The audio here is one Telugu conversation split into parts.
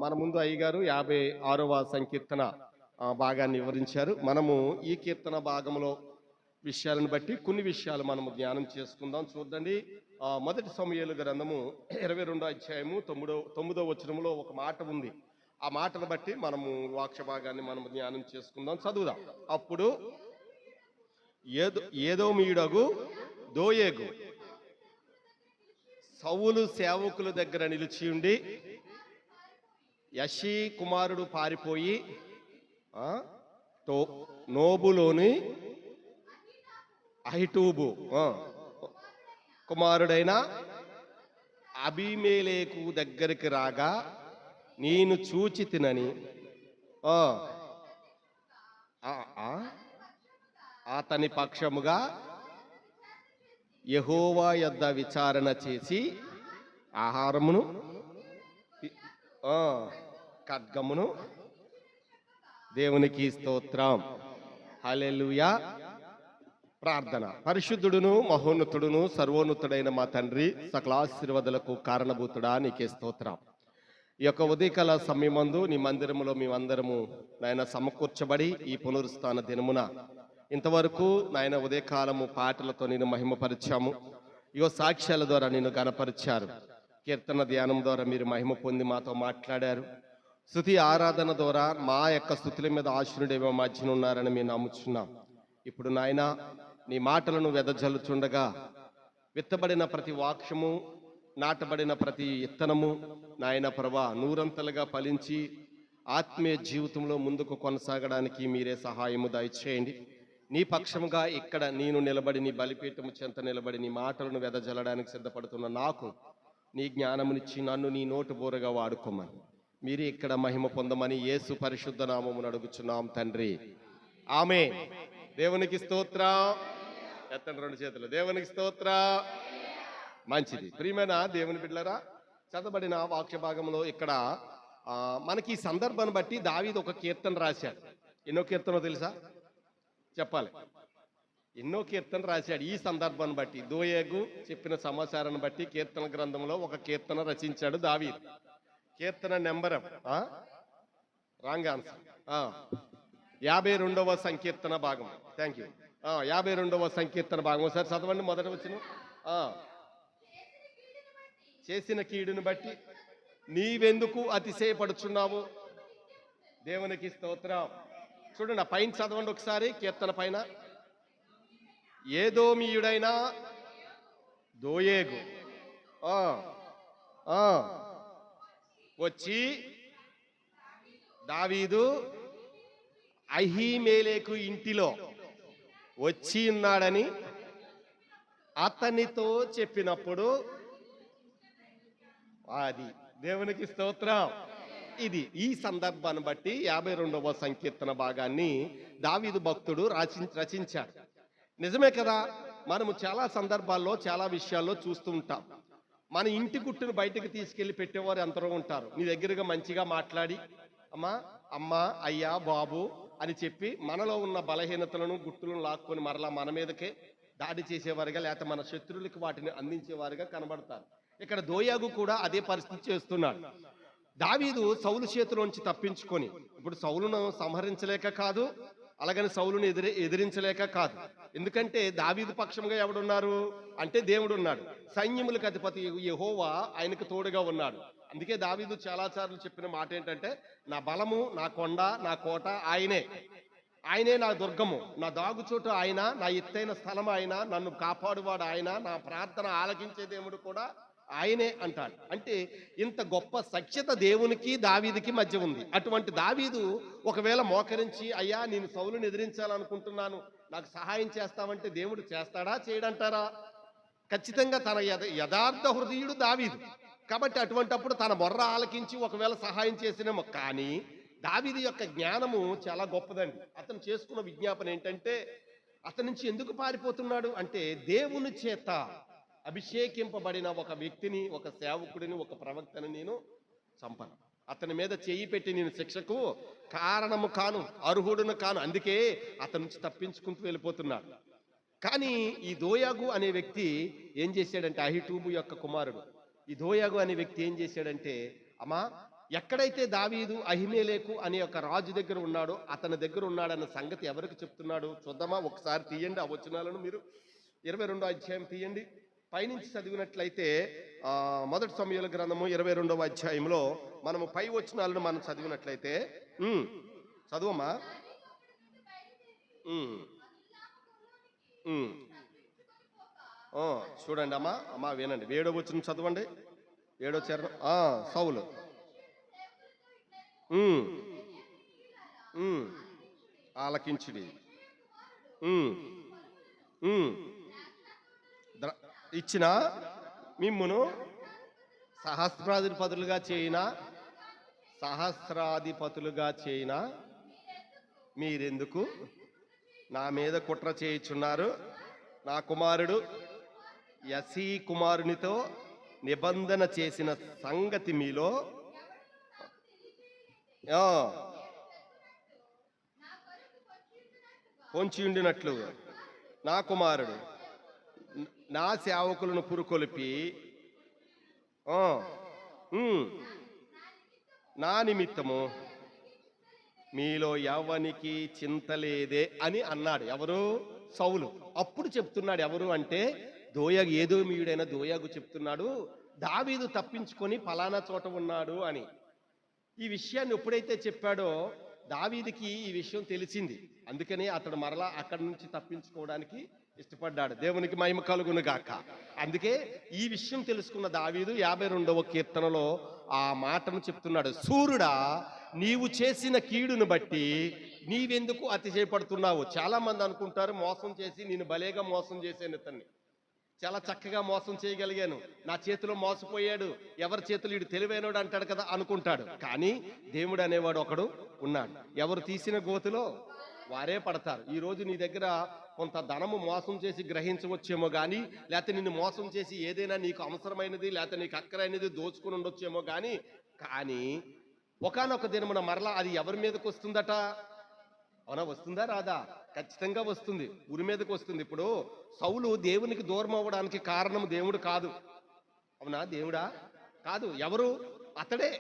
మన ముందు అయ్యగారు 56వ సంకీర్తన భాగాన్ని వివరించారు. మనము ఈ కీర్తన భాగంలో విషయాలను బట్టి కొన్ని విషయాలు మనము ధ్యానం చేసుకుందాం. చూడండి, మొదటి సమూయేలు గ్రంథము 22వ అధ్యాయము 9వ వచనములో ఒక మాట ఉంది. ఆ మాటను బట్టి మనము వాక్య భాగాన్ని మనము ధ్యానం చేసుకుందాం. చదువుదాం. అప్పుడు ఏదోమీయుడగు దోయేగు సౌలు సేవకుల దగ్గర నిలిచి ఉండి, యషీ కుమారుడు పారిపోయి నోబులోని అహిటూబు కుమారుడైన అబీమెలెకు దగ్గరికి రాగా నేను చూచి తినని అతని పక్షముగా యెహోవా యొద్ద విచారణ చేసి ఆహారమును ఖడ్గమును దేవునికి స్తోత్రం. హల్లెలూయా. ప్రార్థన. పరిశుద్ధుడును మహోన్నతుడును సర్వోన్నతుడైన మా తండ్రి, సకల ఆశీర్వాదాలకు కారణభూతుడా నీకే స్తోత్రం. ఈ యొక్క ఉదయకాల సమయమందు నీ మందిరములో మేమందరము నాయన సమకూర్చబడి ఈ పునరుస్థాన దినమున ఇంతవరకు నాయన ఉదయకాలము పాటలతో నేను మహిమపరిచాము. ఇగో సాక్ష్యాల ద్వారా నేను గణపరిచారు. కీర్తన ధ్యానం ద్వారా మీరు మహిమ పొంది మాతో మాట్లాడారు. స్తుతి ఆరాధన ద్వారా మా యొక్క స్తుతుల మీద ఆశీనుడేమో మధ్యన ఉన్నారని మేము నమ్ముచున్నాం. ఇప్పుడు నాయన నీ మాటలను వెదజల్లుచుండగా విత్తబడిన ప్రతి వాక్యము, నాటబడిన ప్రతి ఇత్తనము నాయన ప్రభా నూరంతలుగా ఫలించి ఆత్మీయ జీవితంలో ముందుకు కొనసాగడానికి మీరే సహాయము దయచేయండి. నీ పక్షముగా ఇక్కడ నేను నిలబడి నీ బలిపీఠము చెంత నిలబడి నీ మాటలను వెదజల్లడానికి సిద్ధపడుతున్న నాకు నీ జ్ఞానమునిచ్చి నన్ను నీ నోటు బోరగా వాడుకోమని మీరే ఇక్కడ మహిమ పొందమని యేసు పరిశుద్ధ నామమును అడుగుచున్నాం తండ్రి. ఆమేన్. దేవునికి స్తోత్రం. ఎత్తండి రెండు చేతులు. దేవునికి స్తోత్రం. మంచిది. ప్రియమైన దేవుని బిడ్డలారా, చదవబడిన వాక్య భాగంలో ఇక్కడ మనకి ఈ సందర్భాన్ని బట్టి దావీదు ఒక కీర్తన రాశాడు. ఎన్నో కీర్తనో తెలుసా? చెప్పాలి. ఎన్నో కీర్తన రాశాడు. ఈ సందర్భాన్ని బట్టి దోయేగు చెప్పిన సమాచారాన్ని బట్టి కీర్తన గ్రంథంలో ఒక కీర్తన రచించాడు దావీదు. కీర్తన నెంబర్ రాంగ్ ఆన్సర్ 52వ సంకీర్తన భాగం. Thank you. 52వ సంకీర్తన భాగం ఒకసారి చదవండి. మొదట వచ్చిన చేసిన కీడుని బట్టి నీవెందుకు అతిశయపడుచున్నావు? దేవునికి స్తోత్రం. చూడండి, ఆ పైన చదవండి ఒకసారి. కీర్తన పైన ఏదోమీయుడైన దోయేగు వచ్చి దావీదు అహీమెలెకు ఇంటిలో వచ్చి ఉన్నాడని అతనితో చెప్పినప్పుడు అది దేవునికి స్తోత్రం. ఇది ఈ సందర్భాన్ని బట్టి 52వ సంకీర్తన భాగాన్ని దావీదు భక్తుడు రచించాడు. నిజమే కదా, మనము చాలా సందర్భాల్లో చాలా విషయాల్లో చూస్తూ ఉంటాం. మన ఇంటి గుట్టును బయటకు తీసుకెళ్లి పెట్టేవారు ఎంతలో ఉంటారు. నీ దగ్గరగా మంచిగా మాట్లాడి అమ్మా అయ్యా బాబు అని చెప్పి మనలో ఉన్న బలహీనతలను గుట్టులను లాక్కొని మరలా మన మీదకే దాడి చేసేవారుగా, లేకపోతే మన శత్రువులకు వాటిని అందించేవారుగా కనబడతారు. ఇక్కడ దోయాగు కూడా అదే పరిస్థితి చేస్తున్నాడు. దావీదు సౌలు చేతిలోంచి తప్పించుకొని, ఇప్పుడు సౌలును సంహరించలేక కాదు, అలాగని సౌలును ఎదిరించలేక కాదు. ఎందుకంటే దావీదు పక్షంగా ఎవడున్నారు అంటే దేవుడు ఉన్నాడు. సైన్యములకు అధిపతి యెహోవా ఆయనకు తోడుగా ఉన్నాడు. అందుకే దావీదు చాలా సార్లు చెప్పిన మాట ఏంటంటే, నా బలము, నా కొండ, నా కోట ఆయనే నా దుర్గము, నా దాగుచోటు ఆయన, నా ఎత్తైన స్థలం ఆయన, నన్ను కాపాడువాడు ఆయన, నా ప్రార్థన ఆలకించే దేవుడు కూడా ఆయనే అంటాడు. అంటే ఇంత గొప్ప సఖ్యత దేవునికి దావీదుకి మధ్య ఉంది. అటువంటి దావీదు ఒకవేళ మోకరించి, అయ్యా నేను సౌలుని ఎదిరించాలనుకుంటున్నాను, నాకు సహాయం చేస్తావంటే దేవుడు చేస్తాడా చేయడంటారా? ఖచ్చితంగా తన యథార్థ హృదయుడు దావీదు కాబట్టి అటువంటప్పుడు తన మొర్ర ఆలకించి ఒకవేళ సహాయం చేసినేమో. కానీ దావీదు యొక్క జ్ఞానము చాలా గొప్పదండి. అతను చేసుకున్న విజ్ఞాపన ఏంటంటే, అతని నుంచి ఎందుకు పారిపోతున్నాడు అంటే, దేవుని చేత అభిషేకింపబడిన ఒక వ్యక్తిని, ఒక సేవకుడిని, ఒక ప్రవక్తని నేను చంపను, అతని మీద చేయి పెట్టి నేను శిక్షకు కారణము కాను, అర్హుడును కాను. అందుకే అతని నుంచి తప్పించుకుంటూ వెళ్ళిపోతున్నాడు. కానీ ఈ దోయాగు అనే వ్యక్తి ఏం చేశాడంటే, అహిటూబు యొక్క కుమారుడు ఈ దోయాగు అనే వ్యక్తి ఏం చేశాడంటే, అమ్మా ఎక్కడైతే దావీదు అహిమేలేకు అనే ఒక రాజు దగ్గర ఉన్నాడో అతని దగ్గర ఉన్నాడన్న సంగతి ఎవరికి చెప్తున్నాడు చూద్దామా? ఒకసారి తీయండి ఆ వచనాలను మీరు. 22వ అధ్యాయం తీయండి. పైనుంచి చదివినట్లయితే మొదటి సమూయేలు గ్రంథము 22వ అధ్యాయంలో మనము పై వచనాలను మనం చదివినట్లయితే చదువమ్మా. చూడండి అమ్మా వినండి. 7వ వచనం చదవండి. 7వ చరణం. సౌలు ఆలకించుడి, ఇచ్చిన మిమ్మును సహస్రాధిపతులుగా చేయినా మీరెందుకు నా మీద కుట్ర చేయుచున్నారు? నా కుమారుడు యసీ కుమారునితో నిబంధన చేసిన సంగతి మీలో పొంచి ఉండినట్లు నా కుమారుడు నా సేవకులను పురుకొలిపి నా నిమిత్తము మీలో ఎవనికి చింత లేదే అని అన్నాడు. ఎవరు? సౌలు. అప్పుడు చెప్తున్నాడు. ఎవరు అంటే దోయగు, ఏదోమీయుడైన దోయగు చెప్తున్నాడు, దావీదు తప్పించుకొని ఫలానా చోట ఉన్నాడు అని. ఈ విషయాన్ని ఎప్పుడైతే చెప్పాడో దావీదుకి ఈ విషయం తెలిసింది. అందుకని అతడు మరలా అక్కడి నుంచి తప్పించుకోవడానికి ఇష్టపడ్డాడు. దేవునికి మహిమ కలుగును గాక. అందుకే ఈ విషయం తెలుసుకున్న దావీదు 52వ కీర్తనలో ఆ మాటను చెప్తున్నాడు. సూర్యుడా, నీవు చేసిన కీడును బట్టి నీవెందుకు అతిశయపడుతున్నావు? చాలా మంది అనుకుంటారు, మోసం చేసి నేను భలేగా మోసం చేశాను, ఇతన్ని చాలా చక్కగా మోసం చేయగలిగాను, నా చేతిలో మోసపోయాడు, ఎవరి చేతులు వీడు తెలివైనడు అంటాడు కదా అనుకుంటాడు. కానీ దేవుడు అనేవాడు ఒకడు ఉన్నాడు. ఎవరు తీసిన గోతులో వారే పడతారు. ఈ రోజు నీ దగ్గర కొంత ధనము మోసం చేసి గ్రహించవచ్చేమో కానీ, లేకపోతే నిన్ను మోసం చేసి ఏదైనా నీకు అవసరమైనది లేకపోతే నీకు అక్కరైనది దోచుకుని ఉండొచ్చేమో కానీ ఒకానొక దినమున మరలా అది ఎవరి మీదకి వస్తుందట? అవునా? వస్తుందా రాదా? ఖచ్చితంగా వస్తుంది. ఊరి మీదకి వస్తుంది. ఇప్పుడు సౌలు దేవునికి దూరం అవ్వడానికి కారణం దేవుడు కాదు. అవునా? దేవుడా కాదు. ఎవరు? అతడే.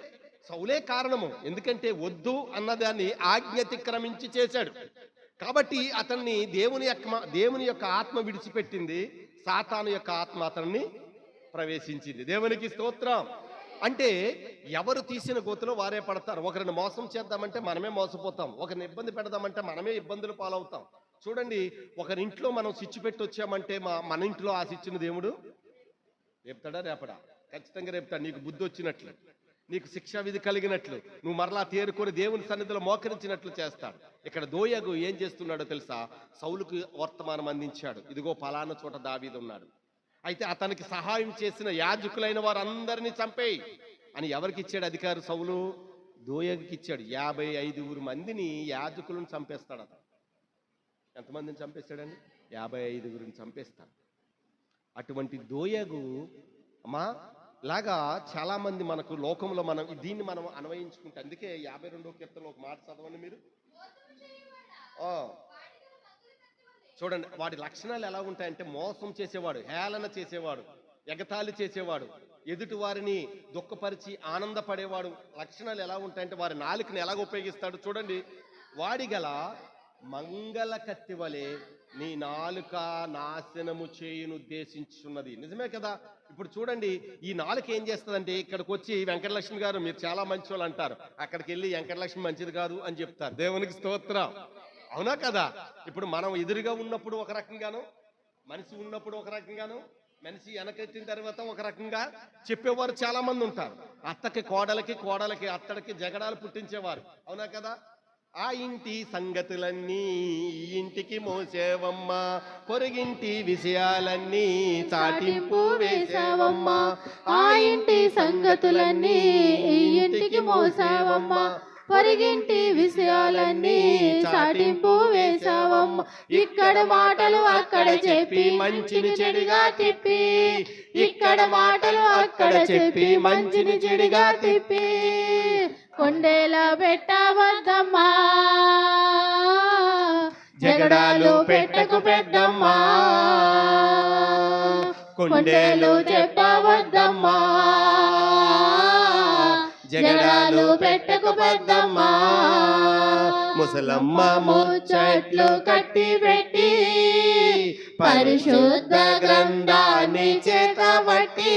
సౌలే కారణము. ఎందుకంటే వద్దు అన్నదాన్ని ఆజ్ఞాతిక్రమించి చేశాడు కాబట్టి అతన్ని దేవుని యొక్క ఆత్మ విడిచిపెట్టింది, సాతాను యొక్క ఆత్మ అతన్ని ప్రవేశించింది. దేవునికి స్తోత్రం. అంటే ఎవరు తీసిన గోతులో వారే పడతారు. ఒకరిని మోసం చేద్దామంటే మనమే మోసపోతాం, ఒకరిని ఇబ్బంది పెడదామంటే మనమే ఇబ్బందులు పాలవుతాం. చూడండి, ఒకరింట్లో మనం స్విచ్ పెట్టి వచ్చామంటే మన ఇంట్లో ఆ స్విచ్ను దేవుడు రేపుతాడా? రేపడా? ఖచ్చితంగా రేపుతాడు. నీకు బుద్ధి వచ్చినట్లు, నీకు శిక్షా విధి కలిగినట్లు, నువ్వు మరలా తేరుకొని దేవుని సన్నిధిలో మోకరించినట్లు చేస్తాడు. ఇక్కడ దోయగు ఏం చేస్తున్నాడో తెలుసా? సౌలుకు వర్తమానం అందించాడు. ఇదిగో పలానా చోట దావీదు ఉన్నాడు, అయితే అతనికి సహాయం చేసిన యాజకులైన వారందరినీ చంపేయి అని ఎవరికి ఇచ్చాడు అధికారు? సౌలు దోయగుకి ఇచ్చాడు. 55 మందిని యాజకులను చంపేస్తాడు అతను. ఎంతమందిని చంపేస్తాడండి? 55 చంపేస్తాడు. అటువంటి దోయగు లాగా చాలా మంది మనకు లోకంలో మనం దీన్ని మనం అన్వయించుకుంటే, అందుకే 52వ కీర్తనలో ఒక మాట చదవండి మీరు. చూడండి, వాడి లక్షణాలు ఎలా ఉంటాయంటే మోసం చేసేవాడు, హేళన చేసేవాడు, ఎగతాళి చేసేవాడు, ఎదుటి వారిని దుఃఖపరిచి ఆనందపడేవాడు. లక్షణాలు ఎలా ఉంటాయంటే వారి నాలుకని ఎలాగ ఉపయోగిస్తాడు చూడండి. వాడి గల మంగళ కత్తి వలె నీ నాలుక నాశనము చేయును ఉద్దేశించున్నది. నిజమే కదా? ఇప్పుడు చూడండి, ఈ నాలుక ఏం చేస్తుందంటే ఇక్కడికి వచ్చి వెంకటలక్ష్మి గారు మీరు చాలా మంచి వాళ్ళు అంటారు, అక్కడికి వెళ్ళి వెంకటలక్ష్మి మంచిది కాదు అని చెప్తారు. దేవునికి స్తోత్రం. అవునా కదా? ఇప్పుడు మనం ఎదురుగా ఉన్నప్పుడు ఒక రకంగాను, మనిషి ఉన్నప్పుడు ఒక రకంగాను, మనిషి వెనకెత్తిన తర్వాత ఒక రకంగా చెప్పేవారు చాలా మంది ఉంటారు. అత్తకి కోడలకి అత్తడికి జగడాలు పుట్టించేవారు. అవునా కదా? ఆ ఇంటి సంగతులన్నీ ఈ ఇంటికి మోసేవమ్మా, పొరుగింటి విషయాలన్నీ చాటింపు వేసావమ్మా. ఆ ఇంటి సంగతులన్నీ ఈ ఇంటికి మోసావమ్మా, పొరుగింటి విషయాలన్నీ చాటింపు వేసావమ్మ. ఇక్కడ మాటలు అక్కడ చెప్పి మంచిని చెడుగా తిప్పి, ఇక్కడ మాటలు అక్కడ చెప్పి మంచిని చెడుగా తిప్పి కొండేలా పెట్టవద్దమ్మా, జగడాలు పెట్టకు పెద్దమ్మా, కొండేలు చెప్పవద్దమ్మా, జగడాలు పెట్టకు పెద్దమ్మ, ముసలమ్మ ముచ్చట్లు కట్టి పెట్టి పరిశుద్ధ గ్రంథాన్ని చేతబట్టి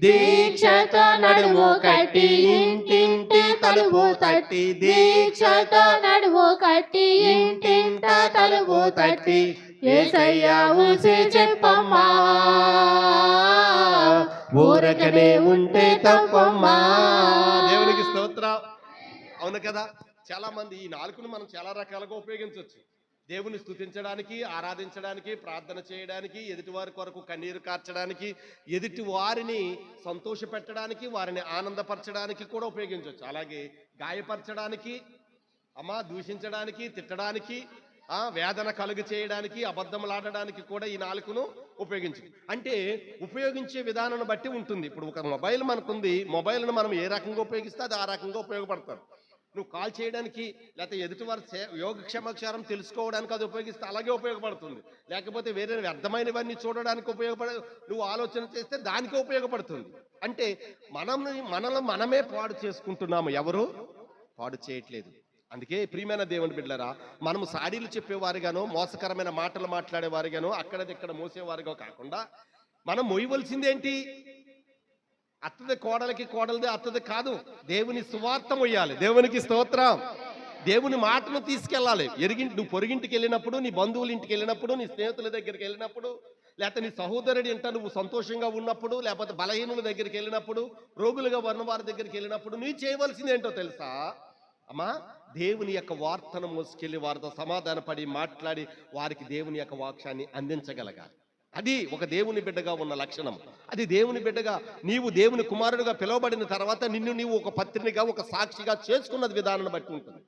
దీక్షతో నడుము కట్టి ఇంటింటి తలుపు తట్టి, దీక్షతో నడుము కట్టి ఇంటింట తలుపు తట్టి యేసయ్య ఊసి చెప్పమ్మా, ఊరకనే ఉంటే తప్పమ్మా. దేవునికి స్తోత్రం. అవును కదా, చాలా మంది ఈ నాలుకను మనం చాలా రకాలుగా ఉపయోగించవచ్చు. దేవుని స్తుతించడానికి, ఆరాధించడానికి, ప్రార్థన చేయడానికి, ఎదుటివారి కొరకు కన్నీరు కార్చడానికి, ఎదుటి వారిని సంతోషపెట్టడానికి, వారిని ఆనందపరచడానికి కూడా ఉపయోగించవచ్చు. అలాగే గాయపరచడానికి, దూషించడానికి, తిట్టడానికి, వేదన కలుగు చేయడానికి, అబద్ధములాడడానికి కూడా ఈ నాలుకను ఉపయోగించు. అంటే ఉపయోగించే విధానాన్ని బట్టి ఉంటుంది. ఇప్పుడు ఒక మొబైల్ మనకుంది, మొబైల్ను మనం ఏ రకంగా ఉపయోగిస్తే అది ఆ రకంగా ఉపయోగపడతారు. నువ్వు కాల్ చేయడానికి, లేకపోతే ఎదుటివారి యోగక్షేమక్షేమం తెలుసుకోవడానికి అది ఉపయోగిస్తే అలాగే ఉపయోగపడుతుంది. లేకపోతే వేరే వ్యర్థమైనవన్నీ చూడడానికి నువ్వు ఆలోచన చేస్తే దానికే ఉపయోగపడుతుంది. అంటే మనల్ని మనమే పాడు చేసుకుంటున్నాము, ఎవరు పాడు చేయట్లేదు. అందుకే ప్రియమైన దేవుని బిడ్డలారా, మనము సాడీలు చెప్పేవారిగానో, మోసకరమైన మాటలు మాట్లాడేవారిగానో, అక్కడదిక్కడ మోసేవారిగా కాకుండా మనం మోయవలసిందేంటి? అత్తది కోడలికి, కోడలిది అత్తది కాదు, దేవుని సువార్త మొయ్యాలి. దేవునికి స్తోత్రం. దేవుని మాటను తీసుకెళ్ళాలి. నువ్వు పొరుగింటికి వెళ్ళినప్పుడు, నీ బంధువుల ఇంటికి వెళ్ళినప్పుడు, నీ స్నేహితుల దగ్గరికి వెళ్ళినప్పుడు, లేకపోతే నీ సహోదరుడి ఇంట నువ్వు సంతోషంగా ఉన్నప్పుడు, లేకపోతే బలహీనుల దగ్గరికి వెళ్ళినప్పుడు, రోగులుగా ఉన్నవారి దగ్గరికి వెళ్ళినప్పుడు నువ్వు చేయవలసింది ఏంటో తెలుసా అమ్మా? దేవుని యొక్క వార్తను మోసుకెళ్ళి వారితో సమాధానపడి మాట్లాడి వారికి దేవుని యొక్క వాక్యాన్ని అందించగలగాలి. అది ఒక దేవుని బిడ్డగా ఉన్న లక్షణం. అది దేవుని బిడ్డగా, నీవు దేవుని కుమారుడుగా పిలువబడిన తర్వాత నిన్ను నీవు ఒక పత్రినిగా, ఒక సాక్షిగా చేసుకున్నది విధానాన్ని బట్టి ఉంటుంది.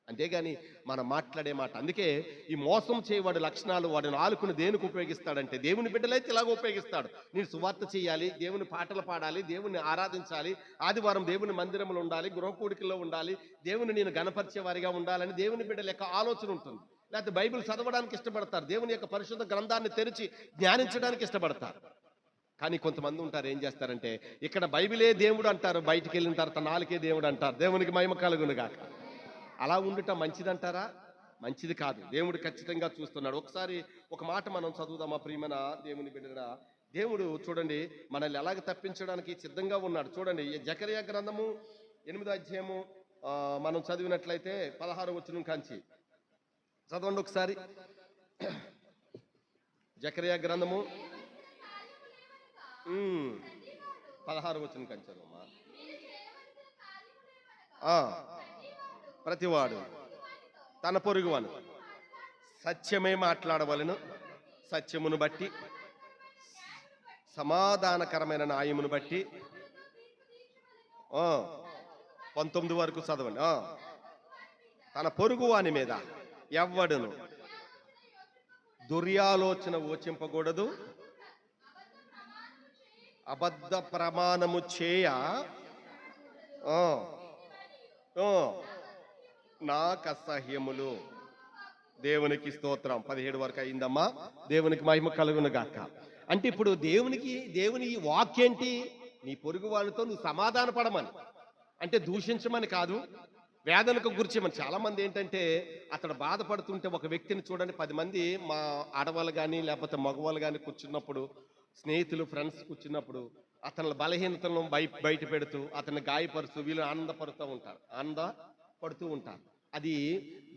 అంతేగాని మనం మాట్లాడే మాట. అందుకే ఈ మోసం చేయవాడి లక్షణాలు, వాడి నాలుకను దేనికి ఉపయోగిస్తాడంటే, దేవుని బిడ్డలైతే ఇలాగ ఉపయోగిస్తాడు. నేను సువార్త చేయాలి, దేవుని పాటలు పాడాలి, దేవుని ఆరాధించాలి, ఆదివారం దేవుని మందిరంలో ఉండాలి, గృహకూడికల్లో ఉండాలి, దేవుని నేను గణపరిచే వారిగా ఉండాలని దేవుని బిడ్డల యొక్క ఆలోచన ఉంటుంది. లేకపోతే బైబిల్ చదవడానికి ఇష్టపడతారు, దేవుని యొక్క పరిశుద్ధ గ్రంథాన్ని తెరిచి ధ్యానించడానికి ఇష్టపడతారు. కానీ కొంతమంది ఉంటారు, ఏం చేస్తారంటే ఇక్కడ బైబిలే దేవుడు అంటారు, బయటికి వెళ్ళిన తర్వాత నాలుకే దేవుడు అంటారు. దేవునికి మహిమ కలుగును గాక. అలా ఉండటం మంచిదంటారా? మంచిది కాదు. దేవుడు ఖచ్చితంగా చూస్తున్నాడు. ఒకసారి ఒక మాట మనం చదువుదామా ప్రియమైన దేవుని బిడ్డగా? దేవుడు చూడండి మనల్ని ఎలాగ తప్పించడానికి సిద్ధంగా ఉన్నాడు. చూడండి, జకరియా గ్రంథము 8వ అధ్యాయము మనం చదివినట్లయితే 16వ వచనం కాంచి చదవండి ఒకసారి. జకరియా గ్రంథము 16వ వచనం కాంచి చదవమ్మా. ప్రతివాడు తన పొరుగువాను సత్యమే మాట్లాడవలను, సత్యమును బట్టి, సమాధానకరమైన న్యాయమును బట్టి. 19 వరకు చదవండి. తన పొరుగువాని మీద ఎవ్వడును దుర్యాలోచన ఓచింపకూడదు, అబద్ధ ప్రమాణము చేయ నాకు అసహ్యములు. దేవునికి స్తోత్రం. 17 వరకు అయిందమ్మా. దేవునికి మహిమ కలుగును గాక. అంటే ఇప్పుడు దేవుని వాక్యేంటి? నీ పొరుగు వాళ్ళతో నువ్వు సమాధాన పడమని, అంటే దూషించమని కాదు, వేదనకు గుర్చేమని. చాలా మంది ఏంటంటే అతడు బాధపడుతుంటే ఒక వ్యక్తిని చూడండి, 10 మంది మా ఆడవాళ్ళు కానీ లేకపోతే మగవాళ్ళు కానీ కూర్చున్నప్పుడు, స్నేహితులు ఫ్రెండ్స్ కూర్చున్నప్పుడు అతని బలహీనతలను బయట పెడుతూ, అతన్ని గాయపరుస్తూ వీళ్ళు ఆనందపడుతూ ఉంటారు. అది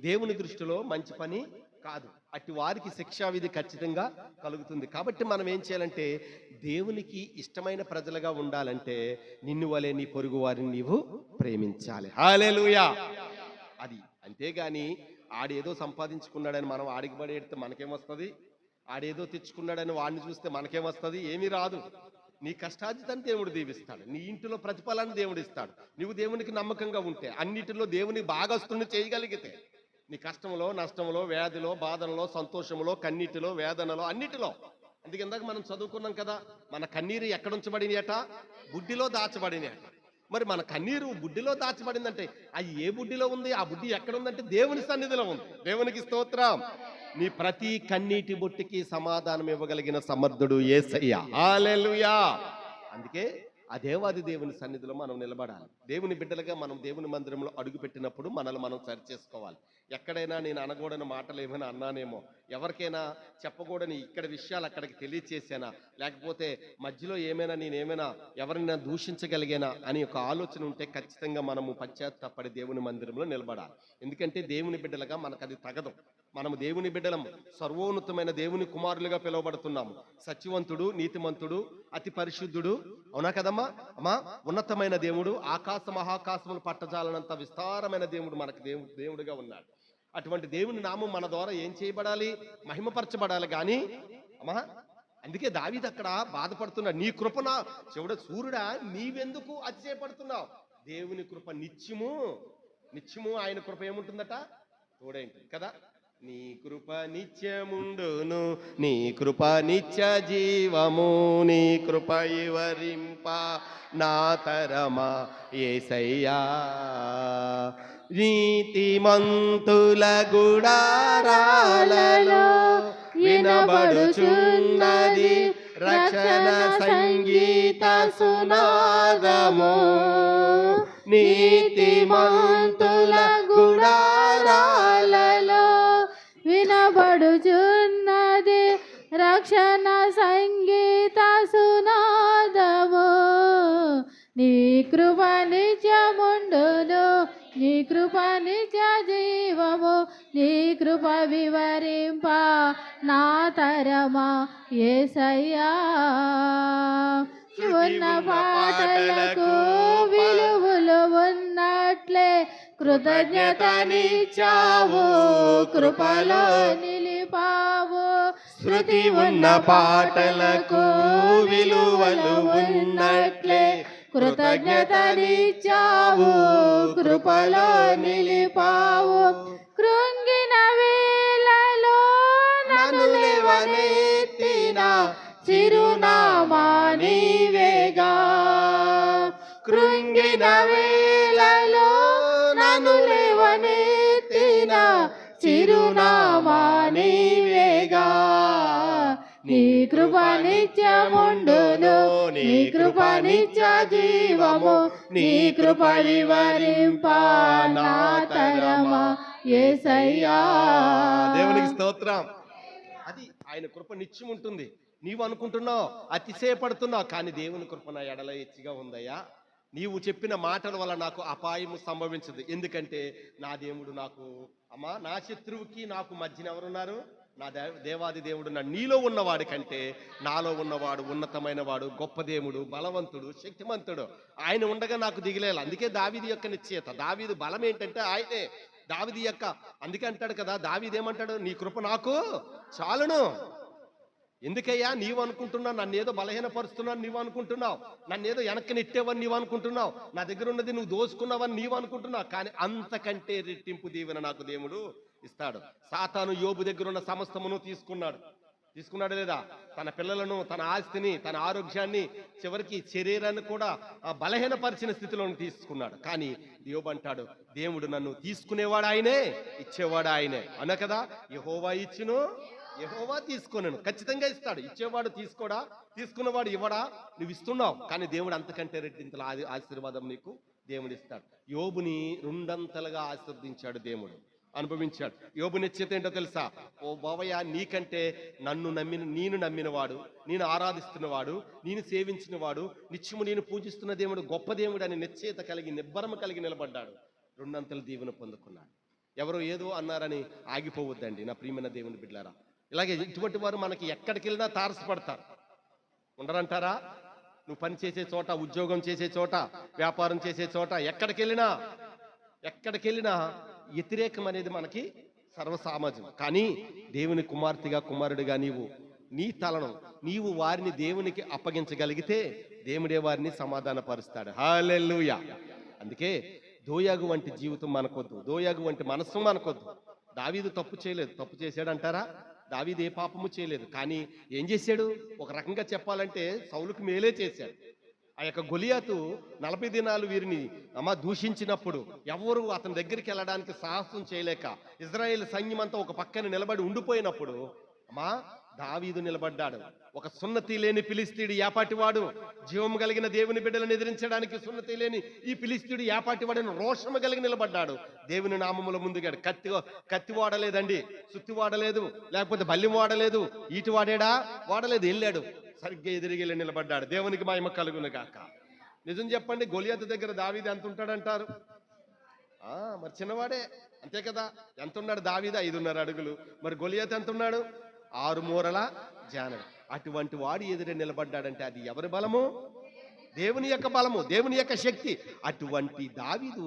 దేవుని దృష్టిలో మంచి పని కాదు. అట్టి వారికి శిక్షా విధి ఖచ్చితంగా కలుగుతుంది. కాబట్టి మనం ఏం చేయాలంటే, దేవునికి ఇష్టమైన ప్రజలుగా ఉండాలంటే నిన్ను వలె నీ పొరుగు వారిని నీవు ప్రేమించాలి. హల్లెలూయా. అది అంతేగాని ఆడేదో సంపాదించుకున్నాడని మనం ఆడికి పడేస్తే మనకేమొస్తుంది? ఆడేదో తెచ్చుకున్నాడని వాడిని చూస్తే మనకేమొస్తుంది? ఏమీ రాదు. నీ కష్టార్జితాన్ని దేవుడు దీవిస్తాడు, నీ ఇంటిలో ప్రతిఫలాన్ని దేవుడు ఇస్తాడు. నువ్వు దేవునికి నమ్మకంగా ఉంటే, అన్నిటిలో దేవుని భాగస్తుని చేయగలిగితే, నీ కష్టంలో, నష్టంలో, వ్యాధిలో, బాధనలో, సంతోషంలో, కన్నీటిలో, వేదనలో, అన్నిటిలో. అందుకే ఇందాక మనం చదువుకున్నాం కదా, మన కన్నీరు ఎక్కడ ఉంచబడినట? బుడ్డిలో దాచబడినట. మరి మన కన్నీరు బుడ్డిలో దాచబడిందంటే అది ఏ బుడ్డిలో ఉంది? ఆ బుడ్డి ఎక్కడ ఉందంటే దేవుని సన్నిధిలో ఉంది. దేవునికి స్తోత్రం. నీ ప్రతి కన్నీటి బుట్టికి సమాధానం ఇవ్వగలిగిన సమర్థుడు యేసయ్య. హల్లెలూయా. అందుకే ఆ దేవాది దేవుని సన్నిధిలో మనం నిలబడాలి. దేవుని బిడ్డలుగా మనం దేవుని మందిరంలో అడుగు పెట్టినప్పుడు మనల్ని మనం సరి చేసుకోవాలి. ఎక్కడైనా నేను అనకూడని మాటలు ఏమైనా అన్నానేమో, ఎవరికైనా చెప్పకూడని ఇక్కడ విషయాలు అక్కడికి తెలియచేసానా, లేకపోతే మధ్యలో నేనేమైనా ఎవరైనా దూషించగలిగానా అని ఒక ఆలోచన ఉంటే ఖచ్చితంగా మనము పశ్చాత్తాపడి దేవుని మందిరంలో నిలబడాలి. ఎందుకంటే దేవుని బిడ్డలుగా మనకు అది తగదు. మనము దేవుని బిడ్డలం, సర్వోన్నతమైన దేవుని కుమారులుగా పిలువబడుతున్నాము. సత్యవంతుడు, నీతిమంతుడు, అతి పరిశుద్ధుడు, అవునా కదమ్మా అమ్మా? ఉన్నతమైన దేవుడు, ఆకాశ మహాకాశములు పట్టజాలనంత విస్తారమైన దేవుడు మనకు దేవుడుగా ఉన్నాడు. అటువంటి దేవుని నామం మన ద్వారా ఏం చేయబడాలి? మహిమపరచబడాలి. కానీ అమ్మా, అందుకే దావీదు అక్కడ బాధపడుతున్నాడు. నీ కృప నా చెవుడ సూర్యుడా, నీవెందుకు అతిశయపడుతున్నావు? దేవుని కృప నిత్యము ఆయన కృప ఏముంటుందట? తోడేంటి కదా. నీ కృప నిత్యముండును, నీ కృప నిత్య జీవము, నీ కృప వివరింప నా తరమా యేసయ్యా. నీతిమంతుల గుడారాలలో వినబడుచున్నది రక్షణ సంగీత సునాదము. నీతిమంతుల గుడారాలలో వినబడుచున్నది రక్షణ సంగీత సునాదము. నీ కృప నిత్యముండును, నీ కృప నిత్య జీవము, నీ కృప వివరింప నా తరమా యేసయ్యా. ఉన్న పాటలకు విలువలు ఉన్నట్లే కృతజ్ఞతనిచ్చావు, కృపలో నిలిపావు. శృతి ఉన్న పాటలకు విలువలు ఉన్నట్లే కృతజ్ఞతనిచ్చావు, కృపలో నిలిపావు. కృంగిన వేళలో నన్ను లేవనెత్తిన చిరునామా నీవేగా. కృంగిన వేళలో నన్ను లేవనెత్తిన చిరునామా నీవేగా. నీ కృప నిత్యముండును, నీ కృప నిత్య జీవము, నీ కృప వివరింప నా తరమా యేసయ్యా. దేవునికి స్తోత్రం. అది ఆయన కృప నిత్యం ఉంటుంది. నీవు అనుకుంటున్నావు, అతిశయపడుతున్నావు, కానీ దేవుని కృప నా ఎడల హెచ్చిగా ఉందయ్యా. నీవు చెప్పిన మాటల వల్ల నాకు అపాయము సంభవించదు. ఎందుకంటే నా దేవుడు నాకు అమ్మా, నా శత్రువుకి నాకు మధ్యన ఎవరున్నారు? నా దేవాది దేవుడు. నా నీలో ఉన్నవాడి కంటే నాలో ఉన్నవాడు ఉన్నతమైన వాడు, గొప్ప దేవుడు, బలవంతుడు, శక్తిమంతుడు. ఆయన ఉండగా నాకు దిగిలేలా. అందుకే దావీదు యొక్క నిశ్చయత, దావీదు బలం ఏంటంటే ఆయనే. దావీదు యొక్క అందుకే అంటాడు కదా, దావీదు ఏమంటాడు? నీ కృప నాకు చాలును. ఎందుకయ్యా నీవు అనుకుంటున్నావు నన్ను ఏదో బలహీనపరుస్తున్నాను, నీవు అనుకుంటున్నావు నన్ను ఏదో వెనక్కి నెట్టేవని నీవు అనుకుంటున్నావు, నా దగ్గర ఉన్నది నువ్వు దోచుకున్నావని నీవు అనుకుంటున్నావు. కానీ అంతకంటే రెట్టింపు దీవెన నాకు దేవుడు ఇస్తాడు. సాతాను యోబు దగ్గర ఉన్న సమస్తమును తీసుకున్నాడు లేదా? తన పిల్లలను, తన ఆస్తిని, తన ఆరోగ్యాన్ని, చివరికి శరీరాన్ని కూడా బలహీనపరిచిన స్థితిలో తీసుకున్నాడు. కానీ యోబు అంటాడు, దేవుడు నన్ను తీసుకునేవాడు ఆయనే, ఇచ్చేవాడు ఆయనే అన్న కదా. యెహోవా ఇచ్చును, యెహోవా తీసుకొనెను. ఖచ్చితంగా ఇస్తాడు. ఇచ్చేవాడు తీసుకోడా, తీసుకున్నవాడు ఇవ్వడా? నువ్వు ఇస్తున్నావు, కానీ దేవుడు అంతకంటే రెట్టింతల ఆశీర్వాదం నీకు దేవుడు ఇస్తాడు. యోబుని రెండంతలుగా ఆశీర్వదించాడు దేవుడు, అనుభవించాడు. యోబు నిశ్చిత ఏంటో తెలుసా? ఓ బావయ్య, నీకంటే నేను నమ్మినవాడు, నేను ఆరాధిస్తున్నవాడు, నేను సేవించినవాడు, నిత్యము నేను పూజిస్తున్న దేవుడు గొప్ప దేవుడు అని నిశ్చయిత కలిగి, నిబ్బరము కలిగి నిలబడ్డాడు. రెండంతలు దీవెన పొందుకున్నాడు. ఎవరో ఏదో అన్నారని ఆగిపోవద్దండి నా ప్రియమైన దేవుని బిడ్డలారా. ఇలాగే ఇటువంటి వారు మనకి ఎక్కడికి వెళ్ళినా తారసపడతారు. ఉండరంటారా? నువ్వు పని చేసే చోట, ఉద్యోగం చేసే చోట, వ్యాపారం చేసే చోట, ఎక్కడికి వెళ్ళినా వ్యతిరేకం అనేది మనకి సర్వసామాజ్యం. కానీ దేవుని కుమార్తెగా, కుమారుడిగా నీ తలను నీవు వారిని దేవునికి అప్పగించగలిగితే దేవుడే వారిని సమాధానపరుస్తాడు. హల్లెలూయా. అందుకే దోయాగు వంటి జీవితం మనకొద్దు, దోయాగు వంటి మనస్సు మనకొద్దు. దావీదు తప్పు చేయలేదు. తప్పు చేశాడంటారా? దావీదు ఏ పాపము చేయలేదు. కానీ ఏం చేశాడు? ఒక రకంగా చెప్పాలంటే సౌలుకు మేలే చేశాడు. ఆ యొక్క గొలియాతు 40 దినాలు వీరిని దూషించినప్పుడు ఎవరు అతని దగ్గరికి వెళ్ళడానికి సాహసం చేయలేక ఇజ్రాయేల్ సైన్యం అంతా ఒక పక్కన నిలబడి ఉండిపోయినప్పుడు దావీదు నిలబడ్డాడు. ఒక సున్నతి లేని ఫిలిస్తీయుడు ఏపాటివాడు, జీవము కలిగిన దేవుని బిడ్డలను ఎదిరించడానికి సున్నతి లేని ఈ ఫిలిస్తీయుడు ఏపాటివాడని రోషము కలిగి నిలబడ్డాడు. దేవుని నామముల ముందుగాడు. కత్తి వాడలేదండి, సుత్తి వాడలేదు, లేకపోతే బల్లి వాడలేదు, ఈటి వాడలేదు, వెళ్ళాడు, సరిగ్గా ఎదిరిగి నిలబడ్డాడు. దేవునికి మహిమ కలుగును గాక. నిజం చెప్పండి, గొలియాతు దగ్గర దావీదు ఎంత ఉంటాడంటారు? మరి చిన్నవాడే, అంతే కదా. ఎంత ఉన్నాడు దావీదు? 5.5 అడుగులు. మరి గొలియాతు ఎంత ఉన్నాడు? 6 మూరల జానడు. అటువంటి వాడు ఎదురే నిలబడ్డాడంటే అది ఎవరి బలము? దేవుని యొక్క బలము, దేవుని యొక్క శక్తి. అటువంటి దావీదు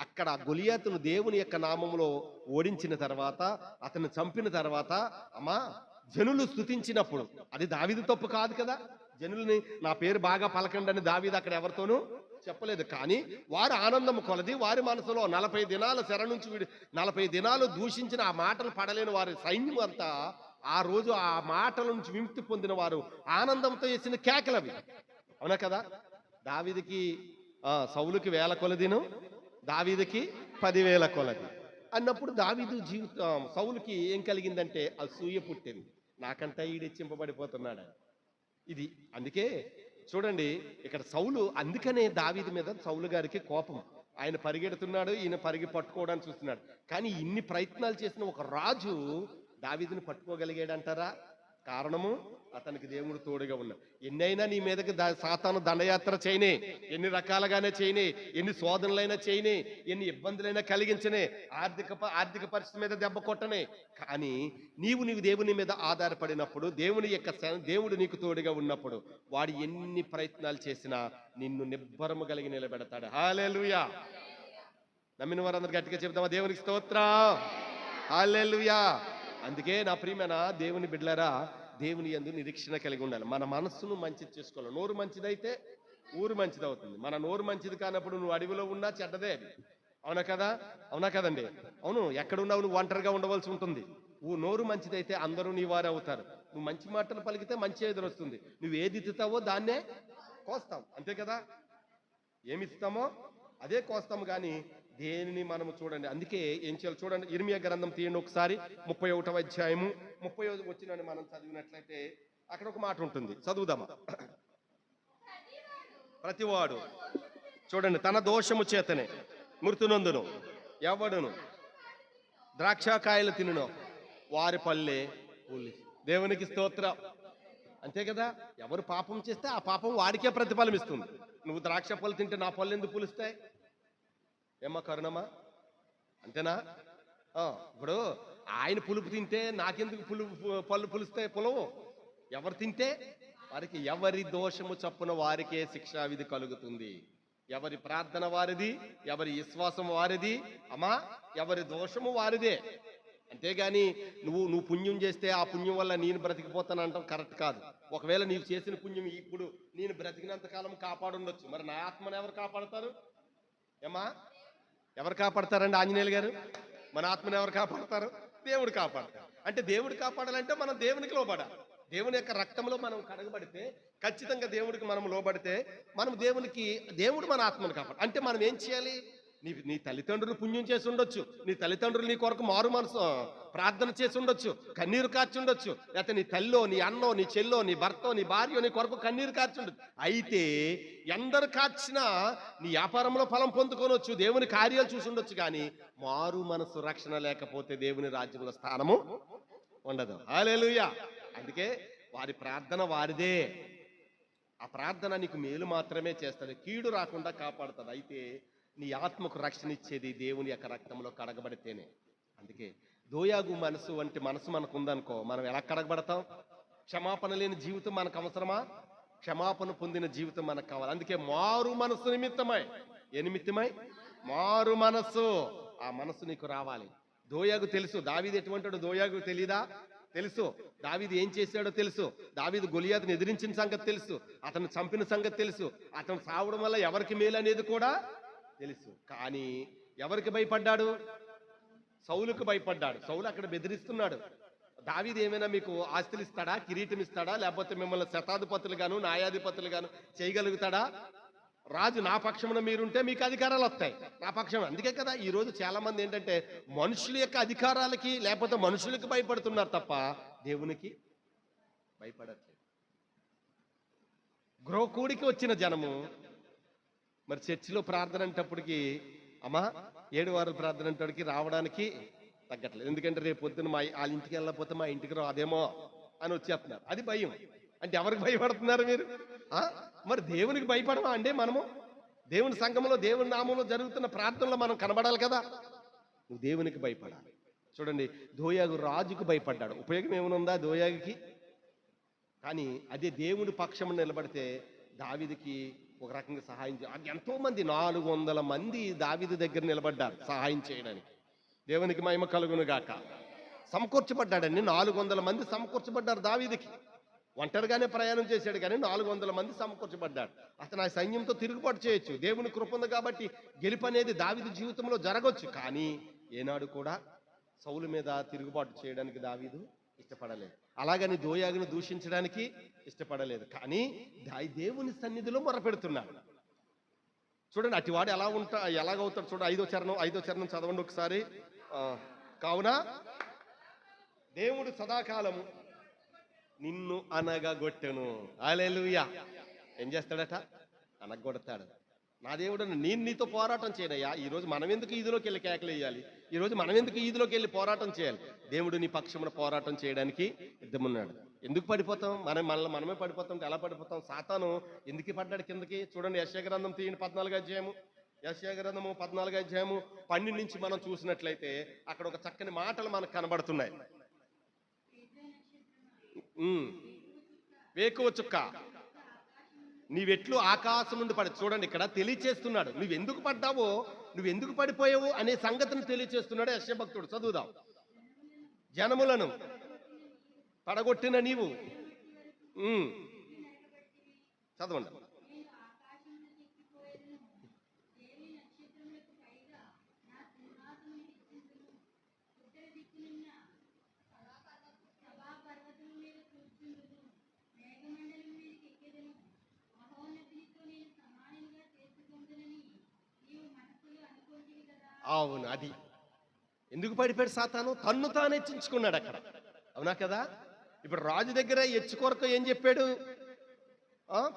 అక్కడ గొలియాతును దేవుని యొక్క నామములో ఓడించిన తర్వాత, అతను చంపిన తర్వాత, అమ్మా జనులు స్తుతించినప్పుడు అది దావీదు తప్పు కాదు కదా. జనుల్ని నా పేరు బాగా పలకండి అని దావీదు అక్కడ ఎవరితోనూ చెప్పలేదు. కానీ వారు ఆనందము కొలది వారి మనసులో 40 దినాలు చెర నుంచి 40 దినాలు దూషించిన ఆ మాటలు పడలేని వారి సైన్యం అంతా ఆ రోజు ఆ మాటల నుంచి విముక్తి పొందిన వారు ఆనందంతో చేసిన కేకలవి. అవునా కదా. దావీదుకి సౌలుకి 1000 కొలదిను, దావీదుకి 10,000 కొలది అన్నప్పుడు దావీదు జీవితం సౌలుకి ఏం కలిగిందంటే అసూయ పుట్టింది. నాకంటా ఈడెచ్చింపబడిపోతున్నాడు ఇది. అందుకే చూడండి ఇక్కడ సౌలు, అందుకనే దావీదు మీద సౌలు గారికి కోపం. ఆయన పరిగెడుతున్నాడు, ఈయన పరిగి పట్టుకోవడానికి చూస్తున్నాడు. కానీ ఇన్ని ప్రయత్నాలు చేసిన ఒక రాజు దావీదుని పట్టుకోగలిగాడంటారా? కారణము అతనికి దేవుడు తోడుగా ఉన్నాడు. ఎన్నైనా నీ మీదకి సాతాను దండయాత్ర చేయనే, ఎన్ని రకాలుగానే చేయనే, ఎన్ని శోధనలైనా చేయనే, ఎన్ని ఇబ్బందులైనా కలిగించనే, ఆర్థిక పరిస్థితి మీద దెబ్బ కొట్టనే, కానీ నీవు దేవుని మీద ఆధారపడినప్పుడు, దేవుడు నీకు తోడుగా ఉన్నప్పుడు వాడు ఎన్ని ప్రయత్నాలు చేసినా నిన్ను నిబ్బరము కలిగి నిలబెడతాడు. హల్లెలూయా. నమ్మిన వారందరూ గట్టిగా చెప్తామా దేవునికి స్తోత్రం. హల్లెలూయా. అందుకే నా ప్రియమైన దేవుని బిడ్డలారా, దేవుని యందు నిరీక్షణ కలిగి ఉండాలి. మన మనస్సును మంచిది చేసుకోవాలి. నోరు మంచిదైతే ఊరు మంచిది అవుతుంది. మన నోరు మంచిది కానప్పుడు నువ్వు అడవిలో ఉన్నా చెడ్డదే అది. అవునా కదా. అవునా కదండి. అవును. ఎక్కడున్నావు నువ్వు ఒంటరిగా ఉండవలసి ఉంటుంది. నోరు మంచిదైతే అందరూ నీ వారే అవుతారు. నువ్వు మంచి మాటలు పలికితే మంచి ఎదురొస్తుంది. నువ్వు ఏది ఇస్తావో దాన్నే కోస్తావు, అంతే కదా. ఏమి ఇస్తామో అదే కోస్తాము. కానీ దేనిని మనము చూడండి. అందుకే ఏం చేయాలి చూడండి. ఇర్మియా గ్రంథం తీయండి ఒకసారి, 31వ అధ్యాయము 30 వచ్చినని మనం చదివినట్లయితే అక్కడ ఒక మాట ఉంటుంది, చదువుదామా. ప్రతివాడు చూడండి తన దోషము చేతనే మృతునందును ఎవడును ద్రాక్షకాయలు తినును వారి పల్లె పూలి. దేవునికి స్తోత్రం. అంతే కదా. ఎవరు పాపం చేస్తే ఆ పాపం వాడికే ప్రతిఫలం ఇస్తుంది. నువ్వు ద్రాక్ష పళ్ళు తింటే నా పళ్ళు ఎందుకు పులుస్తాయి? ఏమ్మా కరుణమ్మా, అంతేనా? ఇప్పుడు ఆయన పులుపు తింటే నాకెందుకు పళ్ళు పులుస్తాయి? పులవు ఎవరు తింటే వారికి, ఎవరి దోషము చప్పున వారికే శిక్షా విధి కలుగుతుంది. ఎవరి ప్రార్థన వారిది, ఎవరి విశ్వాసం వారిది, అమ్మా ఎవరి దోషము వారిదే. అంతేగాని నువ్వు పుణ్యం చేస్తే ఆ పుణ్యం వల్ల నేను బ్రతికిపోతాను అంటాం కరెక్ట్ కాదు. ఒకవేళ నీవు చేసిన పుణ్యం ఇప్పుడు నేను బ్రతికినంత కాలం కాపాడుండొచ్చు, మరి నా ఆత్మను ఎవరు కాపాడతారు? ఏమా ఎవరు కాపాడతారండి? ఆంజనేయులు గారు, మన ఆత్మను ఎవరు కాపాడతారు? దేవుడు కాపాడతారు. అంటే దేవుడు కాపాడాలంటే మనం దేవునికి లోబడాలి. దేవుని యొక్క రక్తంలో మనం కడగబడితే, ఖచ్చితంగా దేవుడికి మనం లోబడితే దేవుడు మన ఆత్మను కాపాడు. అంటే మనం ఏం చేయాలి? నీ తల్లిదండ్రులు పుణ్యం చేసి ఉండొచ్చు, నీ తల్లిదండ్రులు నీ కొరకు మారు మనసు ప్రార్థన చేసి ఉండొచ్చు, కన్నీరు కార్చి ఉండొచ్చు, లేకపోతే నీ తల్లో, నీ అన్నో, నీ చెల్లో, నీ భర్తో, నీ భార్యో నీ కొరకు కన్నీరు కార్చి ఉండొచ్చు. అయితే ఎందరు కార్చినా నీ వ్యాపారంలో ఫలం పొందుకోనొచ్చు, దేవుని కార్యాలు చూసి ఉండొచ్చు. కానీ మారు మనసు రక్షణ లేకపోతే దేవుని రాజ్యంలో స్థానము ఉండదు. హల్లెలూయా. అందుకే వారి ప్రార్థన వారిదే. ఆ ప్రార్థన నీకు మేలు మాత్రమే చేస్తుంది, కీడు రాకుండా కాపాడుతుంది. అయితే నీ ఆత్మకు రక్షణ ఇచ్చేది దేవుని యొక్క రక్తంలో కడగబడితేనే. అందుకే దోయాగు మనసు వంటి మనసు మనకు ఉందనుకో, మనం ఎలా కడగబడతాం? క్షమాపణ లేని జీవితం మనకు అవసరమా? క్షమాపణ పొందిన జీవితం మనకు కావాలి. అందుకే మారు మనసు నిమిత్తమై, ఏ నిమిత్తమై? మారు మనసు. ఆ మనసు నీకు రావాలి. దోయాగు తెలుసు, దావీదు ఎటువంటాడో దోయాగు తెలీదా? తెలుసు. దావీదు ఏం చేశాడో తెలుసు. దావీదు గొలియాతుని ఎదిరించిన సంగతి తెలుసు, అతను చంపిన సంగతి తెలుసు, అతను సావడం వల్ల ఎవరికి మేలు అనేది కూడా తెలుసు. కానీ ఎవరికి భయపడ్డాడు? సౌలుకు భయపడ్డాడు. సౌలు అక్కడ బెదిరిస్తున్నాడు. దావీదు ఏమైనా మీకు ఆస్తులు ఇస్తాడా, కిరీటం ఇస్తాడా, లేకపోతే మిమ్మల్ని శతాధిపతులుగాను న్యాయాధిపతులుగాను చేయగలుగుతాడా? రాజు నా పక్షమున మీరుంటే మీకు అధికారాలు వస్తాయి, నా పక్షం. అందుకే కదా ఈ రోజు చాలా మంది ఏంటంటే మనుషుల యొక్క అధికారాలకి లేకపోతే మనుషులకి భయపడుతున్నారు తప్ప దేవునికి భయపడట్లేదు. గృహకూడికి వచ్చిన జనము మరి చర్చిలో ప్రార్థన అంటప్పటికి అమ్మా 7 వారాల ప్రార్థన అంటప్పటికి రావడానికి తగ్గట్లేదు. ఎందుకంటే రేపు పొద్దున వాళ్ళ ఇంటికి వెళ్ళకపోతే మా ఇంటికి రాదేమో అని వచ్చేస్తున్నారు. అది భయం. అంటే ఎవరికి భయపడుతున్నారు మీరు? మరి దేవునికి భయపడమా అండి మనము? దేవుని సంఘంలో దేవుని నామంలో జరుగుతున్న ప్రార్థనలో మనం కనబడాలి కదా. నువ్వు దేవునికి భయపడాలి. చూడండి, దోయాగు రాజుకు భయపడ్డాడు. ఉపయోగం ఏమనుందా దోయాగుకి? కానీ అదే దేవుని పక్షం నిలబడితే దావీదుకి ఒక రకంగా సహాయం ఎంతో మంది 400 మంది దావీదు దగ్గర నిలబడ్డారు సహాయం చేయడానికి. దేవునికి మహిమ కలుగును గాక. సమకూర్చబడ్డాడండి. 400 మంది సమకూర్చబడ్డారు దావీదుకి. ఒంటరిగానే ప్రయాణం చేశాడు కానీ 400 మంది సమకూర్చబడ్డాడు. అతను ఆ సైన్యంతో తిరుగుబాటు చేయొచ్చు. దేవుని కృప ఉంది కాబట్టి గెలుపు అనేది దావీదు జీవితంలో జరగవచ్చు. కానీ ఏనాడు కూడా సౌలు మీద తిరుగుబాటు చేయడానికి దావీదు ఇష్టపడలేదు. అలాగని దోయాగును దూషించడానికి ఇష్టపడలేదు. కానీ దేవుని సన్నిధిలో మొరపెడుతున్నాడు. చూడండి అటివాడు ఎలాగవుతాడు చూడండి. 5వ చరణం చదవండి ఒకసారి. కావున దేవుడు సదాకాలము నిన్ను అనగగొట్టెను. హల్లెలూయా. ఏం చేస్తాడట? అనగొడతాడు. నా దేవుడు నేను నీతో పోరాటం చేయనయ్యా. ఈరోజు మనం ఎందుకు ఈదులోకి వెళ్ళి కేకలు వేయాలి? ఈరోజు మనం ఎందుకు ఈదులోకి వెళ్ళి పోరాటం చేయాలి? దేవుడు నీ పక్షమున పోరాటం చేయడానికి సిద్ధమున్నాడు. ఎందుకు పడిపోతాం? మనమే పడిపోతాం. ఎలా పడిపోతాం? సాతాను ఎందుకు పడ్డాడు కిందకి? చూడండి, యెషయా గ్రంథం తీయండి 14వ అధ్యాయము. యెషయా గ్రంథము 14వ అధ్యాయము 12 నుంచి మనం చూసినట్లయితే అక్కడ ఒక చక్కని మాటలు మనకు కనబడుతున్నాయి. వేకువ చుక్క నీవెట్లు ఆకాశం నుండి పడి. చూడండి, ఇక్కడ తెలియచేస్తున్నాడు. నువ్వెందుకు పడ్డావో, నువ్వెందుకు పడిపోయావు అనే సంగతిని తెలియచేస్తున్నాడు యెషయా భక్తుడు. చదువుదాం. జనములను పడగొట్టిన నీవు చదవండి. అవును, అది ఎందుకు పడిపోయాడు సాతాను? తన్ను తాను హెచ్చించుకున్నాడు అక్కడ. అవునా కదా? ఇప్పుడు రాజు దగ్గర హెచ్చు కొరకు ఏం చెప్పాడు?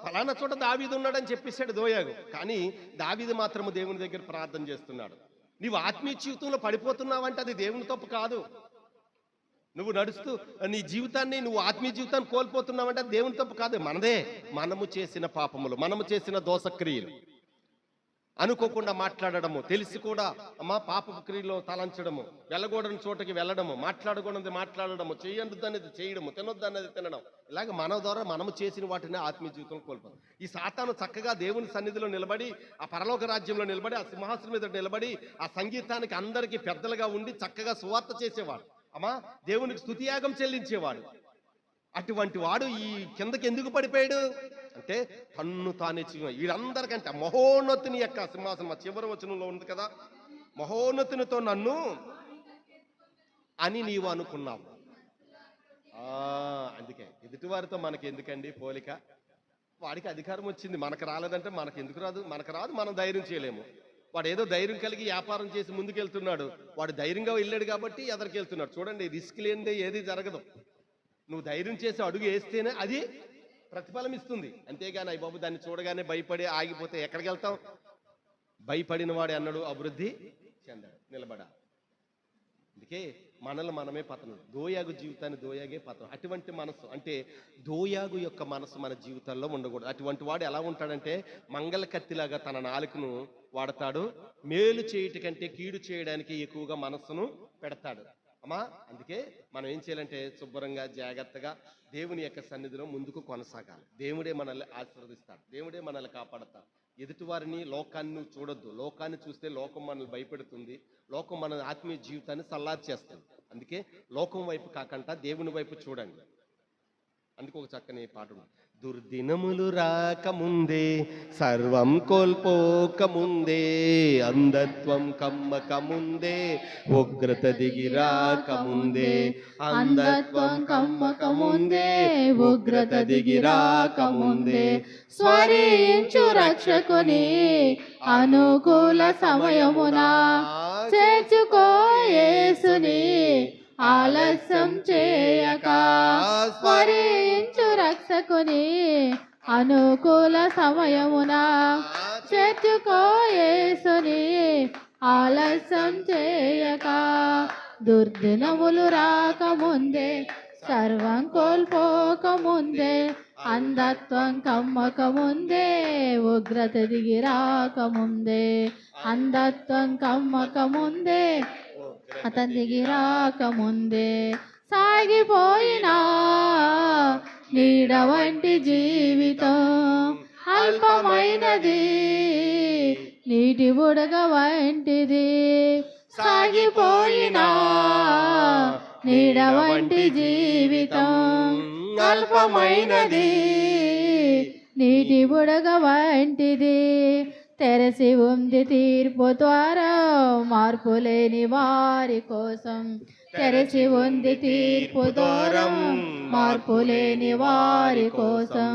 ఫలానా చోట దావీదు ఉన్నాడని చెప్పేశాడు దోయాగు. కానీ దావీదు మాత్రము దేవుని దగ్గర ప్రార్థన చేస్తున్నాడు. నీవు ఆత్మీయ జీవితంలో పడిపోతున్నావంటే అది దేవుని తప్పు కాదు. నువ్వు నడుస్తూ నీ జీవితాన్ని, నువ్వు ఆత్మీయ జీవితాన్ని కోల్పోతున్నావంటే అది దేవుని తప్పు కాదు. మనదే. మనము చేసిన పాపములు, మనము చేసిన దోషక్రియలు, అనుకోకుండా మాట్లాడడము, తెలిసి కూడా పాపపు క్రియలో తలంచడము, వెళ్ళకూడని చోటకి వెళ్ళడము, మాట్లాడకూడదు మాట్లాడడము, చేయొద్దనేది చేయడము, తినొద్దనేది తినడం, ఇలాగ మన ద్వారా మనము చేసిన వాటిని ఆత్మీయ జీవితంలో కోల్పోతాం. ఈ సాతాను చక్కగా దేవుని సన్నిధిలో నిలబడి, ఆ పరలోక రాజ్యంలో నిలబడి, ఆ సింహాసనం మీద నిలబడి, ఆ సంగీతానికి అందరికీ పెద్దలుగా ఉండి చక్కగా సువార్త చేసేవాడు. దేవునికి స్తుతియాగం చెల్లించేవాడు. అటువంటి వాడు ఈ కిందకి ఎందుకు పడిపోయాడు అంటే తన్ను తానే వీళ్ళందరికంటే మహోన్నతుని యొక్క సింహాసనం చివరి వచనంలో ఉంది కదా, మహోన్నతునితో నన్ను అని నీవు అనుకున్నావు. అందుకే ఎదుటివారితో మనకి ఎందుకండి పోలిక? వాడికి అధికారం వచ్చింది, మనకు రాలేదంటే మనకు ఎందుకు రాదు? మనకు రాదు, మనం ధైర్యం చేయలేము. వాడు ఏదో ధైర్యం కలిగి వ్యాపారం చేసి ముందుకెళ్తున్నాడు. వాడు ధైర్యంగా వెళ్ళాడు కాబట్టి ఎదరికి వెళ్తున్నాడు. చూడండి, రిస్క్ లేనిదే ఏది జరగదు. నువ్వు ధైర్యం చేసి అడుగు వేస్తేనే అది ప్రతిఫలం ఇస్తుంది. అంతేగాని అయ్య బాబు దాన్ని చూడగానే భయపడి ఆగిపోతే ఎక్కడికి వెళ్తాం? భయపడిన వాడు అన్నాడు అభివృద్ధి చెందాడు, నిలబడా. అందుకే మనల్ని మనమే పతనం. దోయాగు జీవితాన్ని దోయాగే పతనం. అటువంటి మనసు అంటే దోయాగు యొక్క మనసు మన జీవితాల్లో ఉండకూడదు. అటువంటి వాడు ఎలా ఉంటాడంటే మంగళ కత్తిలాగా తన నాలుకను వాడతాడు. మేలు చేయట కంటే కీడు చేయడానికి ఎక్కువగా మనస్సును పెడతాడు. అందుకే మనం ఏం చేయాలంటే శుభ్రంగా జాగ్రత్తగా దేవుని యొక్క సన్నిధిలో ముందుకు కొనసాగాలి. దేవుడే మనల్ని ఆశీర్వదిస్తాడు, దేవుడే మనల్ని కాపాడతాడు. ఎదుటివారిని, లోకాన్ని నువ్వు చూడొద్దు. లోకాన్ని చూస్తే లోకం మనల్ని భయపెడుతుంది, లోకం మన ఆత్మీయ జీవితాన్ని సల్లారు చేస్తుంది. అందుకే లోకం వైపు కాకుండా దేవుని వైపు చూడండి. అందుకు ఒక చక్కని పాట ఉంది. దుర్దినములు రాకముందే, సర్వం కోల్పోకముందే, అంధత్వం కమ్మకముందే, ఉగ్రత దిగి రాకముందే, అంధత్వం కమ్మకముందే, ఉగ్రత దిగి రాకముందే, స్మరించు రక్షకుని అనుకూల సమయమున, చేర్చుకో యేసుని ఆలస్యం చేయక, స్మరించు రక్షకుని అనుకూల సమయమున చేర్చుకో యేసుని ఆలస్యం చేయక. దుర్దినములు రాకముందే సర్వం కోల్పోకముందే అంధత్వం కమ్మకముందే ఉగ్రత దిగి రాకముందే అంధత్వం కమ్మకముందే అతని దిగి రాకముందే సాగిపోయినా నీడ వంటి జీవితం అల్పమైనది నీటి బుడగ వంటిది. సాగిపోయినా నీడ వంటి జీవితం అల్పమైనది నీటి బుడగ వంటిది. తెరసి ఉంది తీర్పు ద్వారం మార్పు లేని వారి కోసం. తెరచి ఉంది తీర్పు ద్వారం మార్పు లేని వారి కోసం.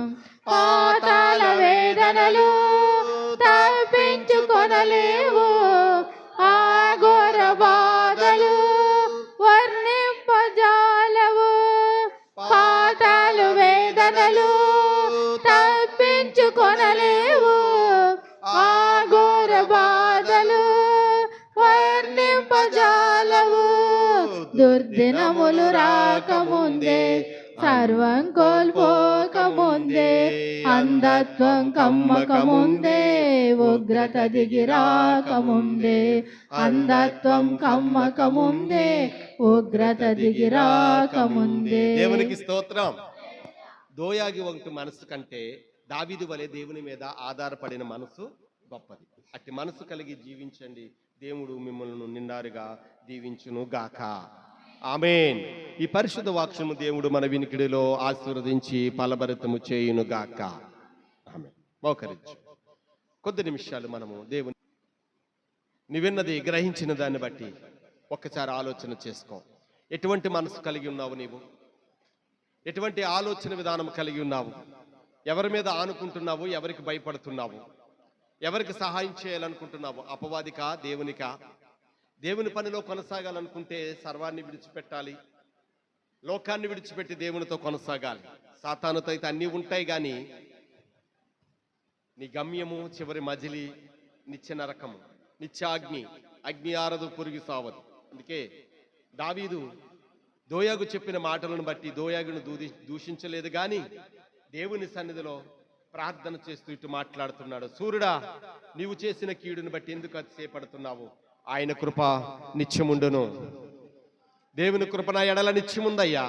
పాతాళ వేదనలు తప్పించుకొనలేవు ఆ ఘోర బాధలు వర్ణింపజాలవు. పాతాళ వేదనలు తప్పించుకొనలేవు ఆ ఘోర బాధలు వర్ణింపజాలవు. దుర్దినములు రాకముందే సర్వం కోల్పోకముందే అంధత్వం కమ్మకముందే ఉగ్రత దిగి రాకముందే అంధత్వం కమ్మకముందే ఉగ్రత దిగి రాకముందే. దేవునికి స్తోత్రం. దోయాగి వంటి మనసు కంటే దావీదు వలె దేవుని మీద ఆధారపడిన మనసు గొప్పది. అట్టి మనసు కలిగి జీవించండి. దేవుడు మిమ్మల్ని నిండారుగా దీవించును గాక. ఆమేన్. ఈ పరిశుద్ధ వాక్యము దేవుడు మన వినికిడిలో ఆశీర్వదించి ఫలభరితము చేయును గాక. ఆమేన్. మోకరించు. కొద్ది నిమిషాలు మనము దేవుని విన్నది గ్రహించిన దాన్ని బట్టి ఒక్కసారి ఆలోచన చేసుకో. ఎటువంటి మనసు కలిగి ఉన్నావు నీవు? ఎటువంటి ఆలోచన విధానం కలిగి ఉన్నావు? ఎవరి మీద ఆనుకుంటున్నావు? ఎవరికి భయపడుతున్నావు? ఎవరికి సహాయం చేయాలనుకుంటున్నావు? అపవాదికా, దేవునికా? దేవుని పనిలో కొనసాగాలనుకుంటే సర్వాన్ని విడిచిపెట్టాలి. లోకాన్ని విడిచిపెట్టి దేవునితో కొనసాగాలి. సాతానుతో అయితే అన్నీ ఉంటాయి, కానీ నీ గమ్యము చివరి మజిలి నిత్య నరకము, నిత్యాగ్ని. అగ్ని ఆరదు, పురుగు సావదు. అందుకే దావీదు దోయాగు చెప్పిన మాటలను బట్టి దోయాగును దూషించలేదు, కానీ దేవుని సన్నిధిలో ప్రార్థన చేస్తూ ఇటు మాట్లాడుతున్నాడు. సూర్యుడా, నీవు చేసిన కీడుని బట్టి ఎందుకు అతిశయపడుతున్నావు? ఆయన కృప నిత్యముండును. దేవుని కృప నా ఎడల నిత్యముందయ్యా.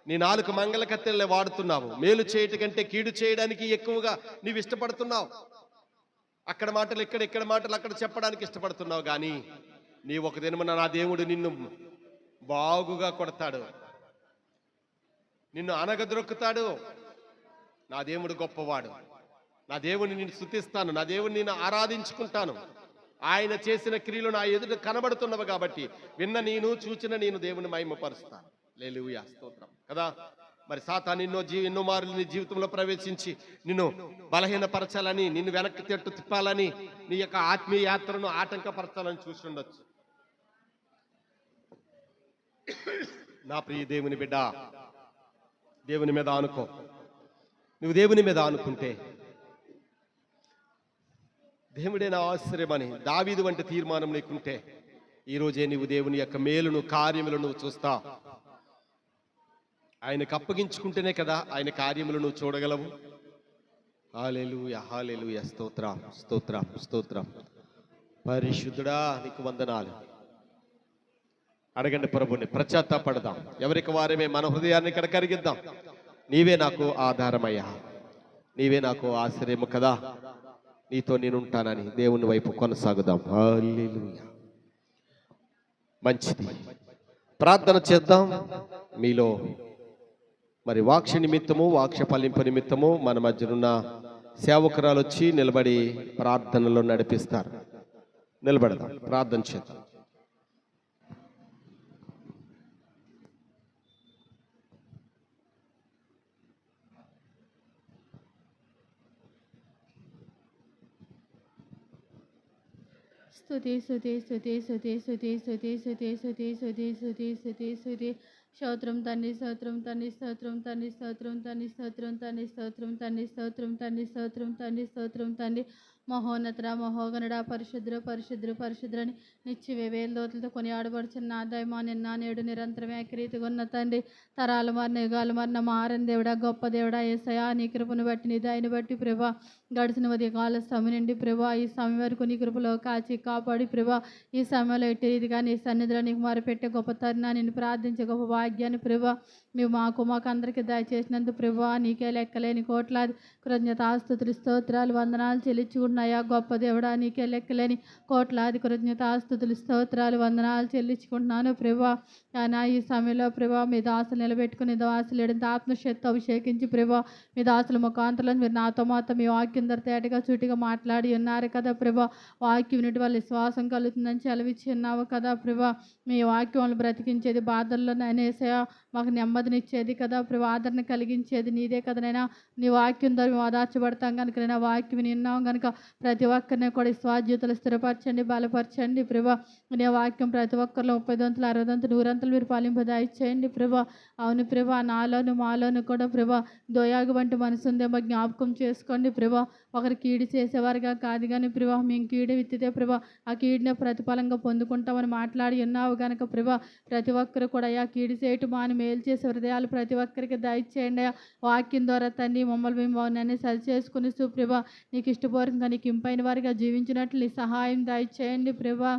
నీ నాలుక మంగళ కత్తెలే వాడుతున్నావు. మేలు చేయట కంటే కీడు చేయడానికి ఎక్కువగా నీవు ఇష్టపడుతున్నావు. అక్కడ మాటలు ఇక్కడ మాటలు అక్కడ చెప్పడానికి ఇష్టపడుతున్నావు, కానీ నీ ఒక దినమున నా దేవుడు నిన్ను బాగుగా కొడతాడు, నిన్ను అనగద్రొక్కుతాడు. నా దేవుడు గొప్పవాడు. నా దేవుడిని నేను స్తుతిస్తాను. నా దేవుడిని నేను ఆరాధించుకుంటాను. ఆయన చేసిన క్రియలు నా ఎదుట కనబడుతున్నవి కాబట్టి విన్న నేను, చూచిన నేను దేవుని మహిమపరుస్తాను. హల్లెలూయా, స్తోత్రం కదా. మరి సాతాను ఎన్నో మార్లు నీ జీవితంలో ప్రవేశించి నిన్ను బలహీనపరచాలని, నిన్ను వెనక్కి తిప్పాలని, నీ యొక్క ఆత్మీయ యాత్రను ఆటంకపరచాలని చూసి ఉండొచ్చు. నా ప్రియ దేవుని బిడ్డ, దేవుని మీద ఆనుకో. నువ్వు దేవుని మీద ఆనుకుంటే దేవుడే నా ఆశ్రయమని దావీదు వంటి తీర్మానం నీకుంటే ఈరోజే నీవు దేవుని యొక్క మేలును, కార్యములను చూస్తా. ఆయనకు అప్పగించుకుంటేనే కదా ఆయన కార్యములు నువ్వు చూడగలవు. హల్లెలూయా, హల్లెలూయా, స్తోత్రం, స్తోత్రం, స్తోత్రం. పరిశుద్ధుడా, నీకు వందనాలు. అడగండి ప్రభుని, పశ్చాత్తాపడదాం. ఎవరికి వారమే మన హృదయాన్ని ఇక్కడ కరిగిద్దాం. నీవే నాకు ఆధారమయ్యా, నీవే నాకు ఆశ్రయము కదా, నీతో నేనుంటానని దేవుని వైపు కొనసాగుదాం. హల్లెలూయా. మంచిది, ప్రార్థన చేద్దాం. మీలో మరి వాక్య నిమిత్తము, వాక్య ఫలింపు నిమిత్తము మన మధ్యనున్న సేవకురాలు వచ్చి నిలబడి ప్రార్థనలో నడిపిస్తారు. నిలబడదాం, ప్రార్థన చేద్దాం. స్తుతి స్తుతి స్తుతి స్తుతి స్తుతి స్తుతి స్తుతి స్తుతి స్తుతి స్తుతి స్తుతి స్తుతి స్తోత్రం తండ్రి, స్తోత్రం తండ్రి, స్తోత్రం తండ్రి, స్తోత్రం తండ్రి, స్తోత్రం తండ్రి, స్తోత్రం తండ్రి, స్తోత్రం తండ్రి, స్తోత్రం తండ్రి, స్తోత్రం తండ్రి. మహోన్నతుడ, మహోగణుడ, పరిశుద్ధుడు, పరిశుద్ధుడు, పరిశుద్ధుడని నిత్య వేల దోతులతో కొనియాడబడుచున్న నా దైవమా, నిన్న నేడు నిరంతరమే ఏకరీతిగా ఉన్న తండ్రి. తరాలు మారిన, యుగాలు మారిన మారని దేవుడా, గొప్ప దేవుడా యేసయ్యా, నీ కృపను బట్టి, నీ దయని బట్టి ప్రభా, గడిచిన ఉదయకాల సమయం నుండి ప్రభా, ఈ సమయం వరకు నీ కృపలో కాచి కాపాడి ప్రభా, ఈ సమయంలో ఎట్టి రీతిగా నీ సన్నిధిలో నీకు మొరపెట్టే గొప్ప తరుణాన్ని, నిన్ను ప్రార్థించే గొప్ప భాగ్యాన్ని ప్రభా, మేము మాకు అందరికీ దయచేసినందుకు ప్రభా, నీకే లెక్కలేని కోట్లాది కృతజ్ఞతాస్తుతులు, స్తోత్రాలు, వందనాలు చెల్లించుకున్నాయా గొప్ప దేవుడా, నీకే లెక్కలేని కోట్లాది కృతజ్ఞతాస్తుతులు, స్తోత్రాలు, వందనాలు చెల్లించుకుంటున్నాను ప్రభా. నా ఈ సమయంలో ప్రభా, మీ దాసులు నిలబెట్టుకుని దాసులు ఎడంత ఆత్మశక్తి అభిషేకించి ప్రభా, మీ దాసుల ముఖాంతరంలో మీరు నాతో మాత్రం మీ వాక్యం ధర తేటగా సూటిగా మాట్లాడి ఉన్నారు కదా ప్రభా. వాక్యం వినటి వల్ల విశ్వాసం కలుగుతుందని సెలవిచ్చి ఉన్నావు కదా ప్రభా. మీ వాక్యం వాళ్ళు బ్రతికించేది, బాధల్లో నేనేసా మాకు నెమ్మదినిచ్చేది కదా ప్రభా, ఆదరణ కలిగించేది నీదే కదా నైనా. నీ వాక్యం ద్వారా మేము ఆదార్చబడతాం కనుక నైనా, వాక్యం విన్నాం కనుక ప్రతి ఒక్కరిని కూడా స్వాధ్యతలు స్థిరపరచండి, బలపరచండి ప్రభా. నీ వాక్యం ప్రతి ఒక్కరిలో 30 వంతులు 60 వంతులు 100 వంతులు మీరు ఫలింపదాయి చేయండి ప్రభా. అవును ప్రభా, నాలోను మాలోను కూడా ప్రభా దోయాగు వంటి మనసు ఉందేమో జ్ఞాపకం చేసుకోండి ప్రభా. ఒకరు కీడు చేసేవారుగా కాదు కానీ ప్రభా, మేము కీడు విత్తితే ప్రభా, ఆ కీడునే ప్రతిఫలంగా పొందుకుంటామని మాట్లాడి ఉన్నావు కనుక ప్రభా, ప్రతి ఒక్కరు కూడా అయ్యా కీడు చేయటం మాని మేలు చేసే హృదయాలు ప్రతి ఒక్కరికి దయచేయండి. వాక్యం ద్వారా తండ్రి మమ్మల్ని మేము నన్ను సరి చేసుకుని సుప్రభా, నీకు ఇష్టపూర్వకంగా నీకు ఇంపైన వారిగా జీవించినట్లు నీ సహాయం దయచేయండి ప్రభా.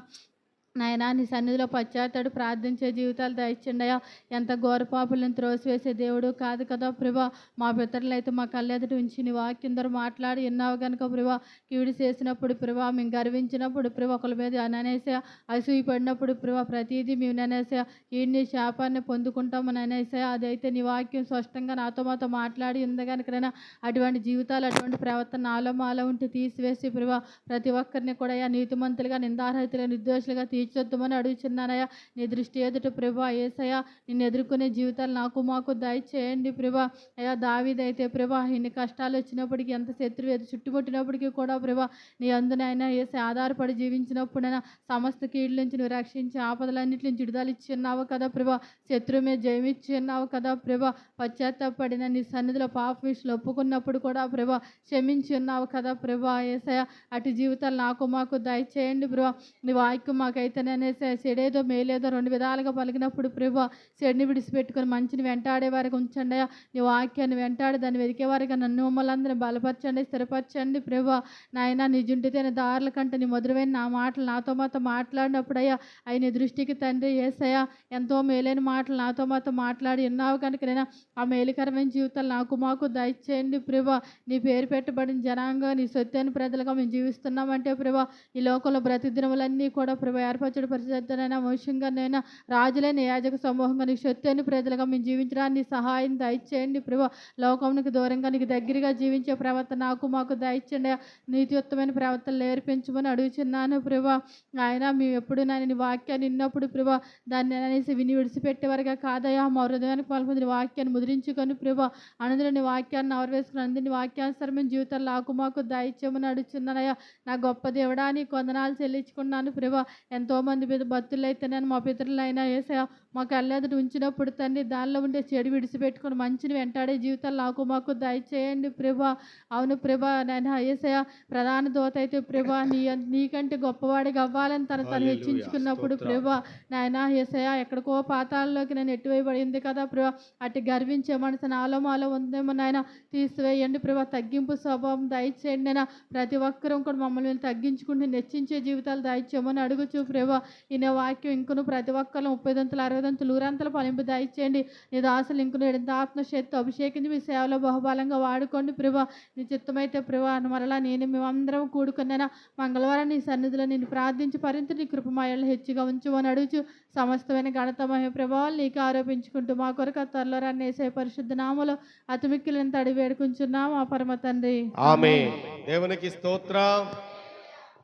నాయనా, నీ సన్నిధిలో పశ్చాత్తాడు ప్రార్థించే జీవితాలు దయచేయండియా. ఎంత ఘోర పాపులను త్రోసివేసే దేవుడు కాదు కదా ప్రభా. మా పితరులు అయితే మా కళ్ళెదుట ఉంచి నీ వాక్యం ద్వారా మాట్లాడి విన్నావు కనుక ప్రభా, కీడు చేసినప్పుడు ప్రభా, మేము గర్వించినప్పుడు ప్రభా, ఒకరి మీద అనేసా అసూయ పడినప్పుడు ప్రభా, ప్రతిదీ మేము అనేసా ఈడిని శాపాన్ని పొందుకుంటామని అనేసా. అదైతే నీ వాక్యం స్పష్టంగా మాతో మాట్లాడి ఉంది కనుక అటువంటి జీవితాలు, అటువంటి ప్రవర్తన నాలో మాలో ఉంటే తీసివేసి ప్రభా, ప్రతి ఒక్కరిని కూడా నీతిమంతులుగా, నిందారహితులుగా, నిర్దోషులుగా తీర్చొద్దామని అడుగుచున్నానయ్యా. నీ దృష్టి ఎదుట ప్రభా యేసయ్యా, నిన్ను ఎదుర్కొనే జీవితాలు నాకు మాకు దయచేయండి ప్రభా. అయ్యా, దావీదైతే ప్రభా ఇన్ని కష్టాలు వచ్చినప్పటికీ, ఎంత శత్రువు ఎదురు చుట్టుముట్టినప్పటికీ కూడా ప్రభా, నీ అందునైనా యేసే ఆధారపడి జీవించినప్పుడైనా సమస్త కీడుల నుంచి నువ్వు రక్షించి ఆపదలన్నింటి నుంచి విడుదల ఇచ్చి ఉన్నావు కదా ప్రభా. శత్రువు మీద జయమిచ్చి ఉన్నావు కదా ప్రభా. పశ్చాత్తాపడిన నీ సన్నిధిలో పాప విషయంలో ఒప్పుకున్నప్పుడు కూడా ప్రభా క్షమించి ఉన్నావు కదా ప్రభా యేసయ్యా. అటు జీవితాలు నాకు మాకు దయచేయండి ప్రభా. నీ వాక్యం మాకైతే చెడేదో మేలేదో 2 విధాలుగా పలికినప్పుడు ప్రభా, చెడుని విడిచిపెట్టుకొని మంచిని వెంటాడే వారికి ఉంచండి. నీ వాక్యాన్ని వెంటాడి దాన్ని వెతికే వారికి నన్ను మమ్మల్ని బలపరచండి, స్థిరపరచండి ప్రభా. నాయన, నీ జుంటితేనే దారుల కంటే నీ మధురమైన నా మాటలు నాతో మాట్లాడినప్పుడు అయ్యా, అవి నీ దృష్టికి తండ్రి యేసయ్యా ఎంతో మేలైన మాటలు నాతో మాట్లాడి ఉన్నావు కనుక నేను ఆ మేలుకరమైన జీవితాలు నాకు మాకు దయచేయండి ప్రభా. నీ పేరు పెట్టబడిన జనాంగం, నీ సొత్తైన ప్రజలుగా మేము జీవిస్తున్నామంటే ప్రభా, ఈ లోకంలో బ్రతిదినములన్నీ కూడా ప్రభా ఏర్పరచడు పరిశుద్ధనైనా మోషంగానైనా రాజులైన యాజక సమూహంగా నీకు సొత్తైన ప్రజలుగా మేము జీవించడానికి సహాయం దయచేయండి ప్రభా. లోకానికి దూరంగా నీకు దగ్గరగా జీవించే ప్రవర్తన నాకు మాకు దయచేయండి. నీతియుక్తమైన ప్రవర్తనలు నేర్పించమని అడుగుచున్నాను ప్రభా. ఆయన మేము ఎప్పుడు నీ వాక్యాన్ని విన్నప్పుడు ప్రభా, దాన్ని అనేసి విని విడిచిపెట్టేవారుగా కాదయా, మా హృదయానికి పాల్పొందిన వాక్యాన్ని ముద్రించుకొని ప్రభా, అందరిని వాక్యాన్ని ఆవర్వేసుకుని అందరినీ వాక్యానుసరమైన జీవితాలు నాకు మాకు దయచేయమని అడుగుచున్నానయ్యా. నా గొప్ప దేవుడా, నీ వందనాలు చెల్లించుకున్నాను ప్రభా. ఎంతోమంది భక్తులు అయితే నేను మా పితరులైనా యేసయ్యా మా కళ్ళెదుట ఉంచినప్పుడు తండ్రి, దానిలో ఉండే చెడు విడిచిపెట్టుకొని మంచిని వెంటాడే జీవితాలు నాకు మాకు దయచేయండి ప్రభా. అవును ప్రభా, నేను యేసయ్యా ప్రధాన దూత అయితే ప్రభా నీకంటే గొప్పవాడిగా అవ్వాలని తను హెచ్చించుకున్నప్పుడు ప్రభా, నాయన యేసయ్యా ఎక్కడికో పాతాల్లోకి నేను ఎట్టువైపడింది కదా ప్రభా. అటు గర్వించే మనసు నాలో మాలో ఉందేమో నాయన, తీసివేయండి ప్రభా. తగ్గింపు స్వభావం దయచేయండి నాయన. ప్రతి ఒక్కరూ కూడా మమ్మల్ని తగ్గించుకుంటూ నెచ్చించే జీవితాలు దయచేయమని అడుగుచు ప్రభా. ఈయన వాక్యం ఇంకను ప్రతి ఒక్కరు 30 వంతులు 60 వంతులు 100 వంతులు ఫలింపు దయచేయండి. నీ దాసులు ఇంకను ఆత్మశక్తి అభిషేకించి మీ సేవలో బహుబలంగా వాడుకోండి ప్రభా. నీ చిత్తమైతే ప్రభా, మరలా మేమందరం కూడుకున్న మంగళవారం నీ సన్నిధిలో నేను ప్రార్థించి పరింత నీ కృపమాయలు హెచ్చుగా ఉంచుమని అడుగుచు సమస్తమైన ఘనత మహిమ ప్రభావాలు నీకు ఆరోపించుకుంటూ మా కొరకు త్వరలో యేసయ్య పరిశుద్ధ నామములో అతిమిక్కిలంత అడిగి వేడుకుంటున్నాం ఆ పరమ తండ్రి. ఆమేన్. దేవునికి స్తోత్రం.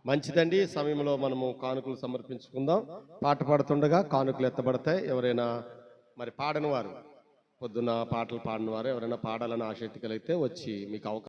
మంచిదండి, సమయంలో మనము కానుకలు సమర్పించుకుందాం. పాట పాడుతుండగా కానుకలు ఎత్తబడతాయి. ఎవరైనా మరి పాడని వారు, పొద్దున్న పాటలు పాడిన వారు ఎవరైనా పాడాలని ఆసక్తి కలిగితే వచ్చి మీకు అవకాశం